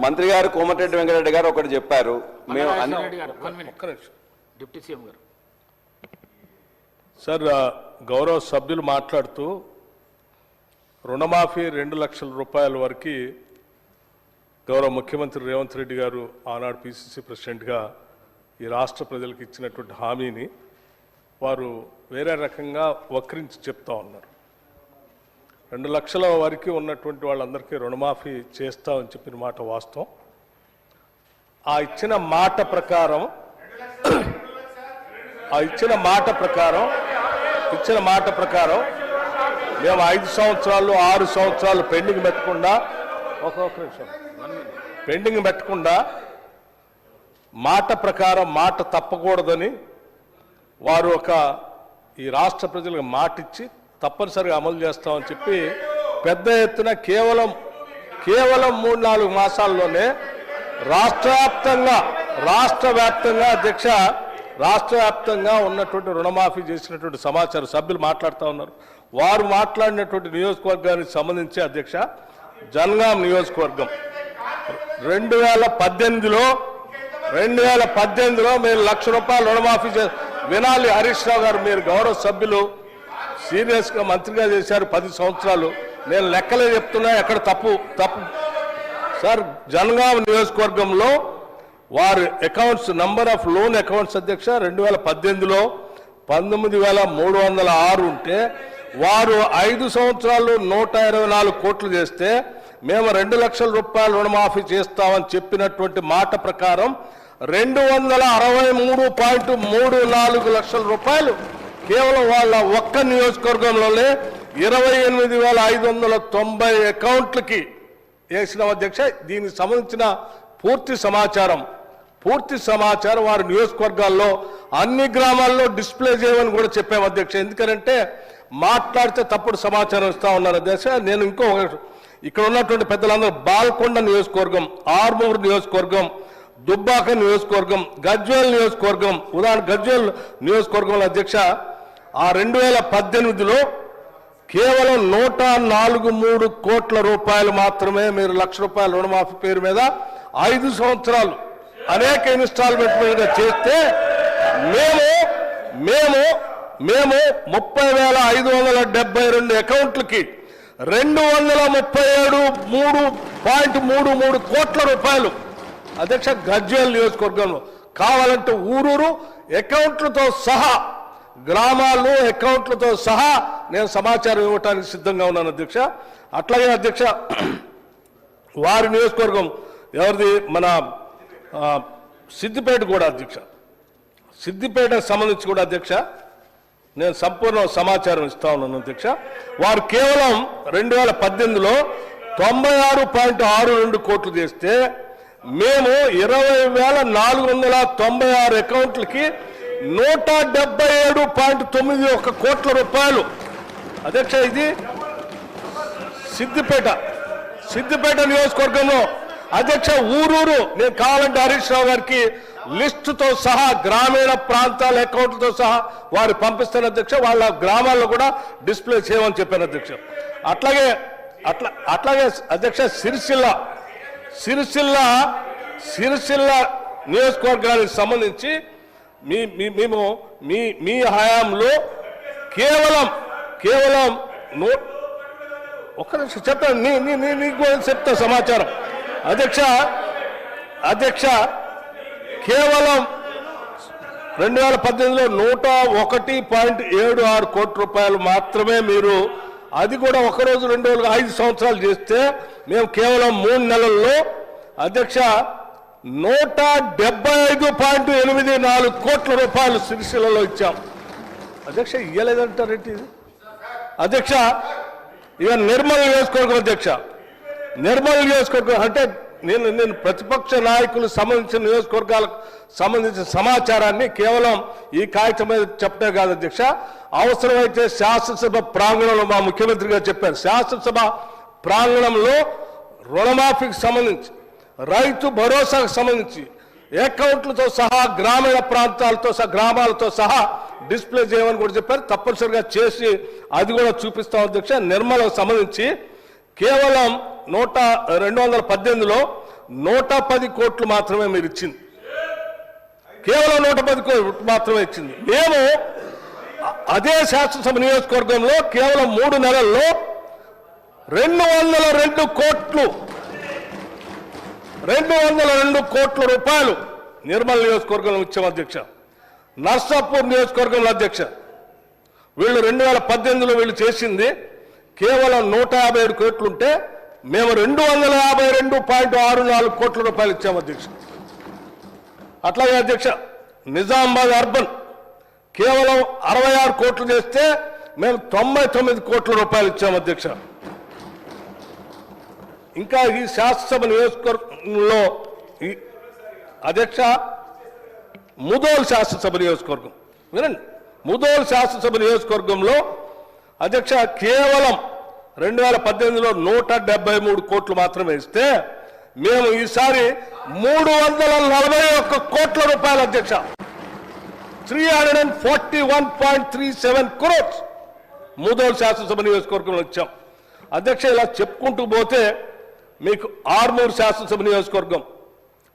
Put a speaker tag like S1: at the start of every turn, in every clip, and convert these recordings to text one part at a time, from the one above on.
S1: మంత్రి గారు కోమటిరెడ్డి వెంకటరెడ్డి గారు ఒకటి చెప్పారు. మేము
S2: డిప్యూటీ సీఎం గారు
S3: సార్ గౌరవ సభ్యులు మాట్లాడుతూ రుణమాఫీ 2 లక్షల రూపాయల వరకు గౌరవ ముఖ్యమంత్రి రేవంత్ రెడ్డి గారు ఆనాడు పిసిసి ప్రెసిడెంట్గా ఈ రాష్ట్ర ప్రజలకు ఇచ్చినటువంటి హామీని వారు వేరే రకంగా వక్రించి చెప్తా ఉన్నారు. 2 లక్షల వరకు ఉన్నటువంటి వాళ్ళందరికీ రుణమాఫీ చేస్తామని చెప్పిన మాట వాస్తవం. ఆ ఇచ్చిన మాట ప్రకారం మేము 5 సంవత్సరాలు 6 సంవత్సరాలు పెండింగ్ పెట్టకుండా మాట ప్రకారం మాట తప్పకూడదని వారు ఈ రాష్ట్ర ప్రజలకు మాటిచ్చి తప్పనిసరిగా అమలు చేస్తామని చెప్పి పెద్ద ఎత్తున కేవలం 3-4 మాసాల్లోనే రాష్ట్ర వ్యాప్తంగా ఉన్నటువంటి రుణమాఫీ చేసినటువంటి సమాచారం సభ్యులు మాట్లాడుతూ ఉన్నారు. వారు మాట్లాడినటువంటి నియోజకవర్గానికి సంబంధించి అధ్యక్ష జనగాం నియోజకవర్గం 2018లో మీరు 1 లక్ష రూపాయలు రుణమాఫీ వినాలి. హరీష్ రావు గారు, మీరు గౌరవ సభ్యులు సీరియస్గా మంత్రిగా చేశారు 10 సంవత్సరాలు. నేను లెక్కలే చెప్తున్నా, ఎక్కడ తప్పు సార్. జనగాం నియోజకవర్గంలో వారి accounts number of loan accounts అధ్యక్ష 2018లో 19,306 ఉంటే వారు 5 సంవత్సరాలు 124 కోట్లు చేస్తే మేము 2 లక్షల రూపాయలు రుణమాఫీ చేస్తామని చెప్పినటువంటి మాట ప్రకారం 263.34 లక్షల రూపాయలు కేవలం వాళ్ళ ఒక్క నియోజకవర్గంలోనే 28,590 అకౌంట్లకి వేసిన అధ్యక్ష. దీనికి సంబంధించిన పూర్తి సమాచారం వారి నియోజకవర్గాల్లో అన్ని గ్రామాల్లో డిస్ప్లే చేయమని కూడా చెప్పాము అధ్యక్ష. ఎందుకంటే మాట్లాడితే తప్పుడు సమాచారం ఇస్తా ఉన్నారు అధ్యక్ష. నేను ఇక్కడ ఉన్నటువంటి పెద్దలందరూ బాల్కొండ నియోజకవర్గం, ఆర్మూరు నియోజకవర్గం, దుబ్బాక నియోజకవర్గం, గజ్వేల్ నియోజకవర్గం, గజ్వేల్ నియోజకవర్గంలో అధ్యక్ష ఆ 2018లో కేవలం 143 కోట్ల రూపాయలు మాత్రమే మీరు 1 లక్ష రూపాయల రుణమాఫీ పేరు మీద 5 సంవత్సరాలు అనేక ఇన్స్టాల్మెంట్ మీద చేస్తే మేము 30,572 అకౌంట్లకి 237.33 కోట్ల రూపాయలు అధ్యక్ష గజ్వేల్ నియోజకవర్గంలో. కావాలంటే ఊరూరు అకౌంట్లతో సహా, గ్రామాల్లో అకౌంట్లతో సహా నేను సమాచారం ఇవ్వడానికి సిద్ధంగా ఉన్నాను అధ్యక్ష. అట్లాగే అధ్యక్ష వారి నియోజకవర్గం ఎవరిది, మన సిద్దిపేట కూడా అధ్యక్ష. సిద్దిపేటకు సంబంధించి కూడా అధ్యక్ష నేను సంపూర్ణ సమాచారం ఇస్తా ఉన్నాను అధ్యక్ష. వారు కేవలం 2018లో 96.62 కోట్లు చేస్తే మేము 20,496 అకౌంట్లకి 177.91 కోట్ల రూపాయలు అధ్యక్ష. ఇది సిద్దిపేట నియోజకవర్గంలో అధ్యక్ష ఊరూరు నేను కావాలంటే హరీష్ రావు గారికి లిస్టుతో సహా గ్రామీణ ప్రాంతాల అకౌంట్లతో సహా వారు పంపిస్తాను అధ్యక్ష. వాళ్ళ గ్రామాల్లో కూడా డిస్ప్లే చేయమని చెప్పాను అధ్యక్ష. అట్లాగే అధ్యక్ష సిరిసిల్ల నియోజకవర్గానికి సంబంధించి మేము మీ హయాంలో కేవలం ఒక్క నిమిషం చెప్తాను, నీకు చెప్తా సమాచారం అధ్యక్ష. కేవలం 2018లో 101.76 కోట్ల రూపాయలు మాత్రమే మీరు, అది కూడా 1 రోజు 2 రోజులు 5 సంవత్సరాలు చేస్తే మేము కేవలం 3 నెలల్లో అధ్యక్ష 175.84 కోట్ల రూపాయలు సిరిసిల్లలో ఇచ్చాం అధ్యక్ష. ఇయ్యలేదంటారేంటి అధ్యక్ష? ఇక నిర్మల్ నియోజకవర్గం అధ్యక్ష, నిర్మల్ నియోజకవర్గం అంటే నేను ప్రతిపక్ష నాయకులు సంబంధించిన నియోజకవర్గాలకు సంబంధించిన సమాచారాన్ని కేవలం ఈ కాగితం మీద చెప్పే కాదు అధ్యక్ష. అవసరమైతే శాసనసభ ప్రాంగణంలో మా ముఖ్యమంత్రి గారు చెప్పారు, శాసనసభ ప్రాంగణంలో రుణమాఫీకి సంబంధించి, రైతు భరోసాకు సంబంధించి అకౌంట్లతో సహా గ్రామీణ ప్రాంతాలతో సహా గ్రామాలతో సహా డిస్ప్లే చేయమని కూడా చెప్పారు. తప్పనిసరిగా చేసి అది కూడా చూపిస్తాం అధ్యక్ష. నిర్మలకు సంబంధించి కేవలం 218లో 110 కోట్లు మాత్రమే మీరు ఇచ్చింది. కేవలం 110 కోట్లు మాత్రమే ఇచ్చింది. మేము అదే శాసనసభ నియోజకవర్గంలో కేవలం 3 నెలల్లో 202 కోట్ల రూపాయలు నిర్మల్ నియోజకవర్గంలో ఇచ్చాం అధ్యక్ష. నర్సాపూర్ నియోజకవర్గంలో అధ్యక్ష వీళ్ళు 2018లో వీళ్ళు చేసింది కేవలం 157 కోట్లుంటే మేము 252.64 కోట్ల రూపాయలు ఇచ్చాము అధ్యక్ష. అట్లాగే అధ్యక్ష నిజామాబాద్ అర్బన్ కేవలం 66 కోట్లు చేస్తే మేము 99 కోట్ల రూపాయలు ఇచ్చాము అధ్యక్ష. ఇంకా ఈ శాసనసభ నియోజకవర్గంలో అధ్యక్ష ముదోల్ శాసనసభ నియోజకవర్గం వినండి, ముదోల్ శాసనసభ నియోజకవర్గంలో అధ్యక్ష కేవలం 2018లో 173 కోట్లు మాత్రమే ఇస్తే మేము ఈసారి 341 కోట్ల రూపాయలు అధ్యక్ష 341.37 crores ముదోల్ శాసనసభ నియోజకవర్గంలో వచ్చాం అధ్యక్ష. ఇలా చెప్పుకుంటూ పోతే మీకు ఆర్మూర్ శాసనసభ నియోజకవర్గం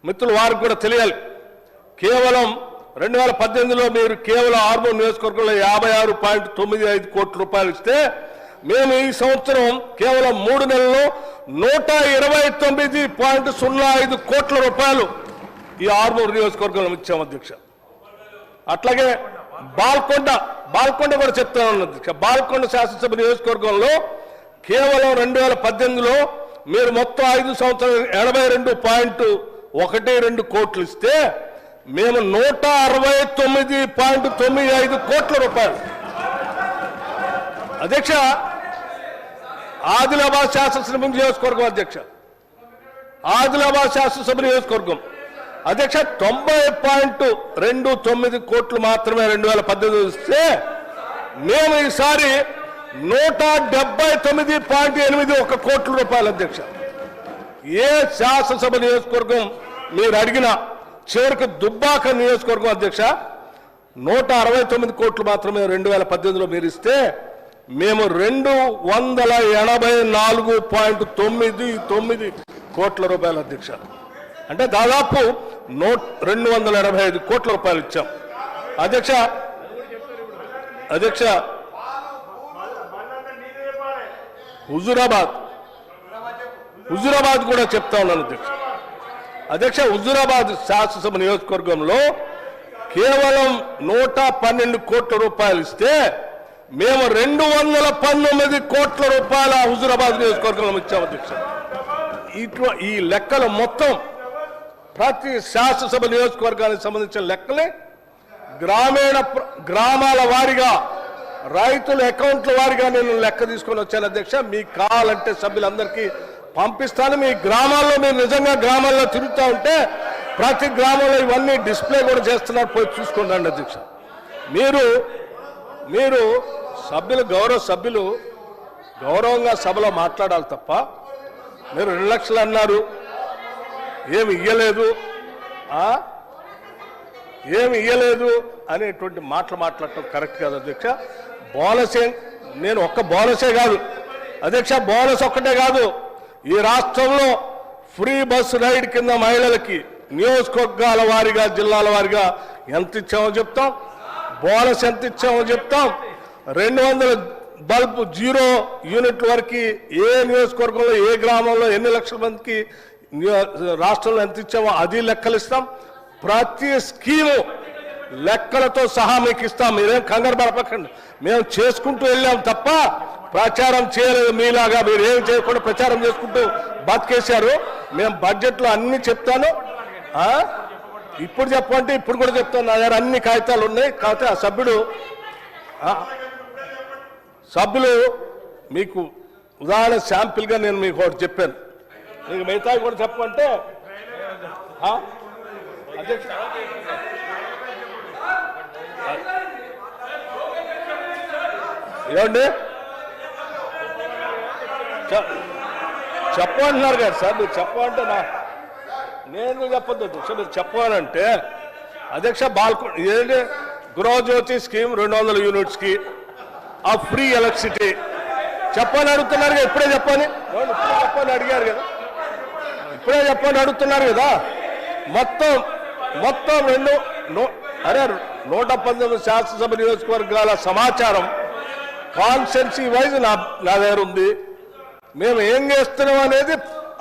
S3: మిత్రులు వారికి కూడా తెలియాలి. కేవలం 2018లో మీరు కేవలం ఆర్మూర్ నియోజకవర్గంలో 56.95 కోట్ల రూపాయలు ఇస్తే మేము ఈ సంవత్సరం కేవలం 3 నెలల్లో 129.05 కోట్ల రూపాయలు ఈ ఆర్మూర్ నియోజకవర్గంలో ఇచ్చాం అధ్యక్ష. అట్లాగే బాల్కొండ కూడా చెప్తాను అధ్యక్ష. బాల్కొండ శాసనసభ నియోజకవర్గంలో కేవలం 2018లో మీరు మొత్తం 5 సంవత్సరాలు 82.12 కోట్లు ఇస్తే మేము 169.95 కోట్ల రూపాయలు అధ్యక్ష. ఆదిలాబాద్ శాసనసభ నియోజకవర్గం అధ్యక్ష, ఆదిలాబాద్ శాసనసభ నియోజకవర్గం అధ్యక్ష 90.29 కోట్లు మాత్రమే 2018 ఇస్తే మేము ఈసారి 179.81 కోట్ల రూపాయలు అధ్యక్ష. ఏ శాసనసభ నియోజకవర్గం మీరు అడిగిన చివరికి దుబ్బాక నియోజకవర్గం అధ్యక్ష 169 కోట్లు మాత్రమే 2018లో మీరు ఇస్తే మేము 284.99 కోట్ల రూపాయలు అధ్యక్ష. అంటే దాదాపు 285 కోట్ల రూపాయలు ఇచ్చాం అధ్యక్ష. అధ్యక్ష హుజూరాబాద్ కూడా చెప్తా ఉన్నాను అధ్యక్ష. అధ్యక్ష హుజూరాబాద్ శాసనసభ నియోజకవర్గంలో కేవలం 112 కోట్ల రూపాయలు ఇస్తే మేము 219 కోట్ల రూపాయల హుజూరాబాద్ నియోజకవర్గంలో ఇచ్చాము అధ్యక్ష. ఈ లెక్కలు మొత్తం ప్రతి శాసనసభ నియోజకవర్గానికి సంబంధించిన లెక్కలే గ్రామాల వారీగా రైతుల అకౌంట్ల వారీగా నేను లెక్క తీసుకొని వచ్చాను అధ్యక్ష. మీకు కావాలంటే సభ్యులందరికీ పంపిస్తాను. మీ గ్రామాల్లో మీరు నిజంగా గ్రామాల్లో తిరుగుతూ ఉంటే ప్రతి గ్రామంలో ఇవన్నీ డిస్ప్లే కూడా చేస్తున్నారు, పోయి చూసుకోండి అధ్యక్ష. మీరు సభ్యులు గౌరవంగా సభలో మాట్లాడాలి తప్ప మీరు 2 లక్షలు అన్నారు ఏమి ఇయ్యలేదు అనేటువంటి మాటలు మాట్లాడటం కరెక్ట్ కాదు అధ్యక్ష. బోనసే నేను ఒక్క బోనసే కాదు అధ్యక్ష, బోనస్ ఒక్కటే కాదు, ఈ రాష్ట్రంలో ఫ్రీ బస్ రైడ్ కింద మహిళలకి నియోజకవర్గాల వారీగా జిల్లాల వారీగా ఎంత ఇచ్చామో చెప్తాం, బోనస్ ఎంత ఇచ్చామో చెప్తాం. 200 బల్బ్ 0 యూనిట్ల వరకు ఏ నియోజకవర్గంలో ఏ గ్రామంలో ఎన్ని లక్షల మందికి రాష్ట్రంలో ఎంత ఇచ్చామో అది లెక్కలు ఇస్తాం. ప్రతి స్కీము లెక్కలతో సహా మీకు ఇస్తాం. మీరేం కంగారు పడపకండి. మేము చేసుకుంటూ వెళ్ళాం తప్ప ప్రచారం చేయలేదు. మీలాగా మీరు ఏం చేయకుండా ప్రచారం చేసుకుంటూ బతికేశారు. మేము బడ్జెట్లో అన్ని చెప్తాను, ఇప్పుడు చెప్పంటే ఇప్పుడు కూడా చెప్తాను. నా దగ్గర అన్ని కాగితాలు ఉన్నాయి. కాకపోతే ఆ సభ్యులు మీకు ఉదాహరణ శాంపిల్గా నేను మీకు ఒకటి చెప్పాను. మీకు మిగతా కూడా చెప్పమంటే అధ్యక్ష ఏమండి చెప్పమంటున్నారు కదా సార్. మీరు చెప్పమంటే నేను చెప్పొద్దు అధ్యక్ష. మీరు చెప్పాలంటే అధ్యక్ష ఏంటి గృహజ్యోతి స్కీమ్ 200 యూనిట్స్కి ఆ ఫ్రీ ఎలక్ట్రిసిటీ చెప్పని అడుగుతున్నారు కదా. ఇప్పుడే చెప్పని అడిగారు కదా. ఇప్పుడే చెప్పండి అడుగుతున్నారు కదా. మొత్తం 119 శాసనసభ నియోజకవర్గాల సమాచారం కాన్స్టిట్యున్సీ వైజ్ నా దగ్గర ఉంది. మేము ఏం చేస్తున్నాం అనేది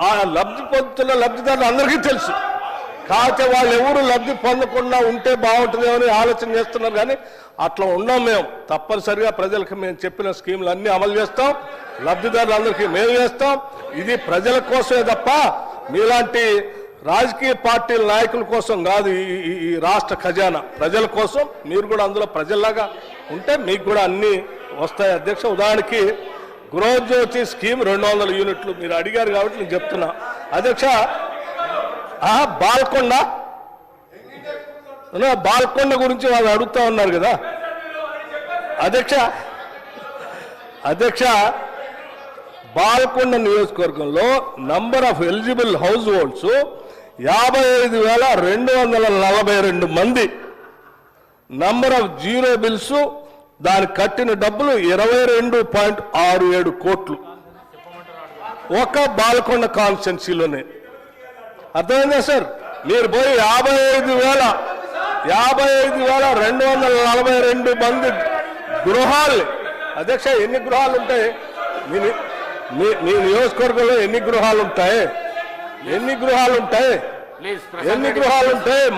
S3: ఆ లబ్ధి పొందుతున్న లబ్ధిదారులు అందరికీ తెలుసు. కాకపోతే వాళ్ళు ఎవరు లబ్ధి పొందకుండా ఉంటే బాగుంటుందేమో అని ఆలోచన చేస్తున్నారు. కానీ అట్లా ఉన్నాం మేము. తప్పనిసరిగా ప్రజలకు మేము చెప్పిన స్కీములు అన్నీ అమలు చేస్తాం. లబ్ధిదారులందరికీ మేము చేస్తాం. ఇది ప్రజల కోసమే తప్ప మీలాంటి రాజకీయ పార్టీల నాయకుల కోసం కాదు. ఈ రాష్ట్ర ఖజానా ప్రజల కోసం. మీరు కూడా అందులో ప్రజల్లాగా ఉంటే మీకు కూడా అన్నీ వస్తాయి అధ్యక్ష. ఉదాహరణకి గృహజ్యోతి స్కీమ్ 200 యూనిట్లు మీరు అడిగారు కాబట్టి నేను చెప్తున్నా అధ్యక్ష. బాల్కొండ గురించి వాళ్ళు అడుగుతా ఉన్నారు కదా అధ్యక్ష. బాల్కొండ నియోజకవర్గంలో number of eligible house holds 55,242 మంది. నంబర్ ఆఫ్ జీరో బిల్స్ దానికి కట్టిన డబ్బులు 22.67 కోట్లు ఒక బాల్కొండ కాన్స్టిట్యున్సీలోనే. అర్థమైందా సార్? మీరు పోయి 55,242 మంది గృహాలు అధ్యక్ష. ఎన్ని గృహాలు ఉంటాయి మీ నియోజకవర్గంలో? ఎన్ని గృహాలు ఉంటాయి?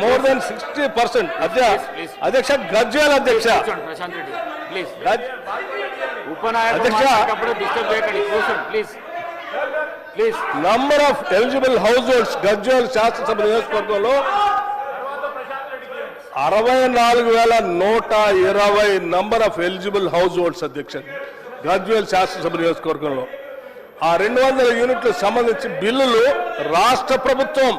S3: More than 60%. అధ్యక్ష గజ్వేల్ అధ్యక్ష number of eligible house holds Gajwel శాసనసభ నియోజకవర్గంలో 64,120 number of eligible house holds అధ్యక్ష గజ్వేల్ శాసనసభ నియోజకవర్గంలో. ఆ 200 యూనిట్లకు సంబంధించి బిల్లులు రాష్ట్ర ప్రభుత్వం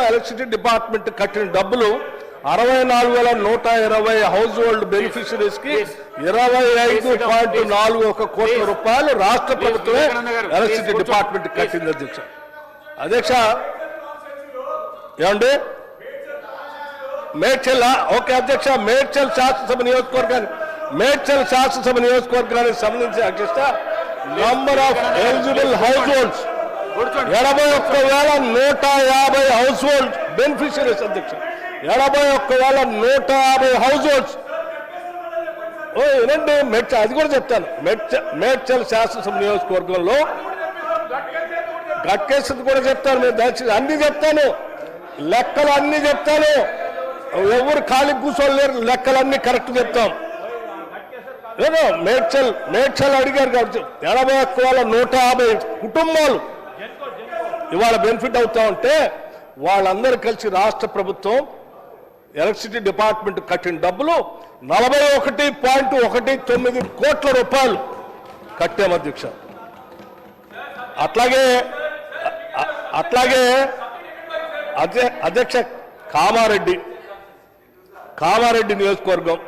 S3: ఎలక్ట్రిసిటీ డిపార్ట్మెంట్ కట్టిన డబ్బులు 64,120 హౌస్ హోల్డ్ బెనిఫిషరీస్ కి 25.41 కోట్ల రూపాయలు రాష్ట్ర ప్రభుత్వమే ఎలక్ట్రిసిటీ డిపార్ట్మెంట్ కట్టింది అధ్యక్ష. ఏమండి మేడ్చల్? ఓకే అధ్యక్ష. మేడ్చల్ శాసనసభ నియోజకవర్గానికి సంబంధించి అధ్యక్ష number of eligible house holds 81,150 house hold beneficiaries అధ్యక్ష. 81,150 హౌస్ హోల్డ్స్. ఏనండి అది కూడా చెప్తాను. మేడ్చల్ శాసనసభ నియోజకవర్గంలో గట్కేసి కూడా చెప్తాను. మీరు దయచేసి అన్ని చెప్తాను, లెక్కలు అన్ని చెప్తాను. ఎవరు ఖాళీ కూర్చోలేరు, లెక్కలన్నీ కరెక్ట్ చెప్తాం. ఏదో మేడ్చల్ అడిగారు కాబట్టి 81,150 కుటుంబాలు ఇవాళ బెనిఫిట్ అవుతా ఉంటే వాళ్ళందరూ కలిసి రాష్ట్ర ప్రభుత్వం ఎలక్ట్రిసిటీ డిపార్ట్మెంట్ కట్టిన డబ్బులు 41.19 కోట్ల రూపాయలు కట్టాం అధ్యక్ష. అట్లాగే అధ్యక్ష కామారెడ్డి నియోజకవర్గం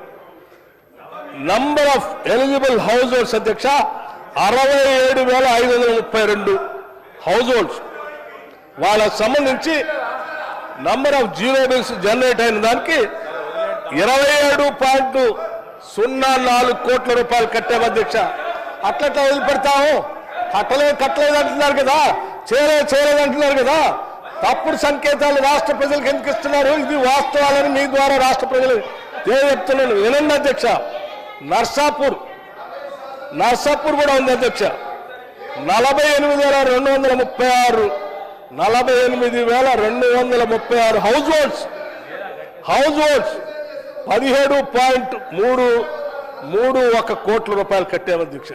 S3: number of eligible house holds అధ్యక్ష 67,532 హౌస్ హోల్డ్స్. వాళ్ళకు సంబంధించి number of zero bills generate అయిన దానికి 27.04 కోట్ల రూపాయలు కట్టాం అధ్యక్ష. అట్లా వదిలిపెడతాము? కట్టలేదు అంటున్నారు కదా, చేయలేదు అంటున్నారు కదా. తప్పుడు సంకేతాలు రాష్ట్ర ప్రజలకు ఎందుకు ఇస్తున్నారు? ఇది వాస్తవాలని మీ ద్వారా రాష్ట్ర ప్రజలు చెప్తున్నాను. వినండి అధ్యక్ష. నర్సాపూర్ కూడా ఉంది అధ్యక్ష. 48,236 హౌస్ హోల్డ్స్ 17.31 కోట్ల రూపాయలు కట్టాము అధ్యక్ష.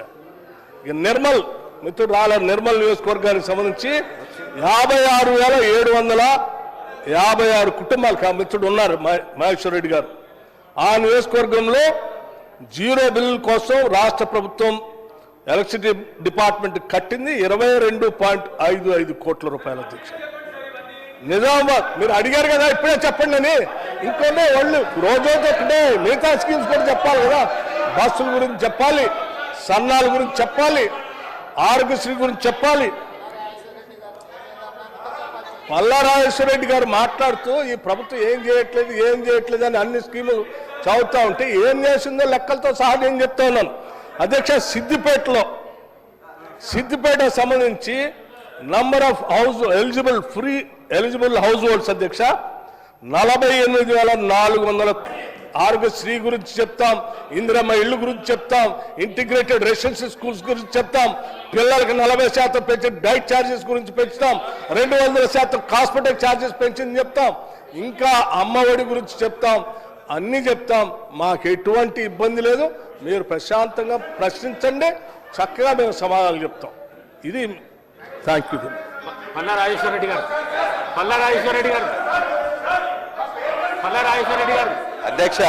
S3: నిర్మల్ మిత్రుడు నిర్మల్ నియోజకవర్గానికి సంబంధించి 56,756 కుటుంబాలు మిత్రుడు ఉన్నారు మహేశ్వర్ రెడ్డి గారు. ఆ నియోజకవర్గంలో జీరో బిల్ కోసం రాష్ట్ర ప్రభుత్వం ఎలక్ట్రిసిటీ డిపార్ట్మెంట్ కట్టింది 22.55 కోట్ల రూపాయల అధ్యక్ష. నిజామాబాద్ మీరు అడిగారు కదా, ఇప్పుడే చెప్పండి అని. ఇంకొన్ని వాళ్ళు రోజుతో మిగతా స్కీమ్స్ కూడా చెప్పాలి కదా. బస్సుల గురించి చెప్పాలి, సన్నాల గురించి చెప్పాలి, ఆరోగ్యశ్రీ గురించి చెప్పాలి. పల్లారాజేశ్వర రెడ్డి గారు మాట్లాడుతూ ఈ ప్రభుత్వం ఏం చేయట్లేదు అని అన్ని స్కీములు చదువుతా ఉంటే ఏం చేసిందో లెక్కలతో సహా నేను చెప్తా ఉన్నాను అధ్యక్ష. సిద్దిపేట సంబంధించి number of eligible house holds అధ్యక్ష 48,400. ఆరోగ్యశ్రీ గురించి చెప్తాం, ఇందిరమ్మ ఇల్లు గురించి చెప్తాం, ఇంటిగ్రేటెడ్ రెసిడెన్షియల్ స్కూల్స్ గురించి చెప్తాం, పిల్లలకి 40% పెంచి డైట్ ఛార్జెస్ గురించి పెంచుతాం, 200% హాస్పిటల్ ఛార్జెస్ పెంచింది చెప్తాం, ఇంకా అమ్మఒడి గురించి చెప్తాం, అన్ని చెప్తాం. మాకు ఎటువంటి ఇబ్బంది లేదు. మీరు ప్రశాంతంగా ప్రశ్నించండి, చక్కగా మేము సమాధానాలు చెప్తాం. ఇది థ్యాంక్ యూ.
S2: పల్లా రాజేశ్వర రెడ్డి గారు
S1: అధ్యక్ష